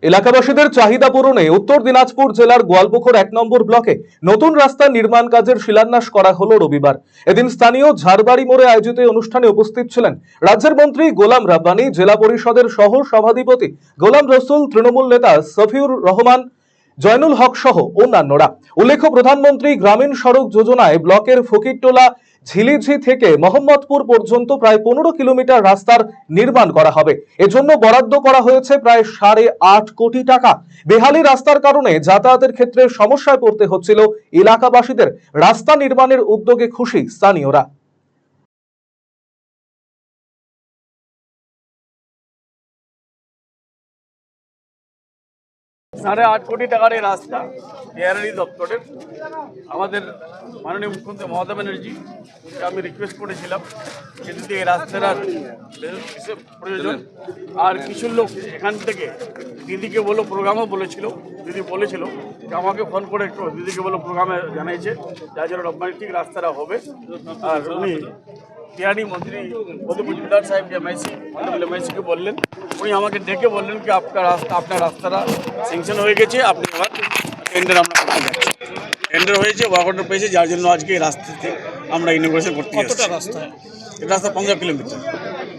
এলাকাবাসীদের চাহিদা পূরণে উত্তর দিনাজপুর জেলার গোয়ালপুকুর 1 নম্বর ব্লকে নতুন রাস্তা নির্মাণ কাজের শিলান্যাস করা হলো রবিবার। এদিন স্থানীয় ঝাড়বাড়ি মোড়ে আয়োজিত অনুষ্ঠানে উপস্থিত ছিলেন রাজ্যের মন্ত্রী গোলাম রাব্বানী, জেলা পরিষদের সহ সভাধিপতি গোলাম রসুল, তৃণমূল নেতা সফিউর রহমান, জয়নুল হক সহ অন্যান্যরা। উল্লেখ্য, প্রধানমন্ত্রী গ্রামীণ সড়ক যোজনায় ব্লকের ফকিরটোলা ঝিলিঝি থেকে মোহাম্মদপুর পর্যন্ত প্রায় 15 কিলোমিটার রাস্তার নির্মাণ করা হবে। এজন্য বরাদ্দ করা হয়েছে প্রায় 8.5 কোটি টাকা। বেহালি রাস্তার কারণে যাতায়াতের ক্ষেত্রে সমস্যায় পড়তে হচ্ছিল এলাকাবাসীদের। রাস্তা নির্মাণের উদ্যোগে খুশি স্থানীয়রা। 8.5 কোটি টাকার এই রাস্তা এআরডি দপ্তরের আমাদের মাননীয় মুখ্যমন্ত্রী মমতা ব্যানার্জি, আমি রিকোয়েস্ট করেছিলাম যে যদি এই রাস্তার প্রয়োজন। আর কিছু লোক এখান থেকে দিদিকে বলো প্রোগ্রামও বলেছিল, দিদি বলেছিল যে আমাকে ফোন করে একটু দিদিকে বলো প্রোগ্রামে জানিয়েছে যার জন্য রব্বানিক রাস্তাটা হবে। আর উনি বিহারি মন্ত্রী মজুমদার সাহেব এমআইসিকে বললেন, উনি আমাকে ডেকে বললেন কি আপনার রাস্তাটা স্যাংশন হয়ে গেছে, আপনি আবার টেন্ডার আমরা করতে যাচ্ছি। টেন্ডার হয়েছে, ওয়ার্ক অর্ডার পেয়েছে, যার জন্য আজকে এই রাস্তাতে আমরা ইনোগ্রেশন করতে যাচ্ছি। কতটা রাস্তা? এই রাস্তা 15 কিলোমিটার।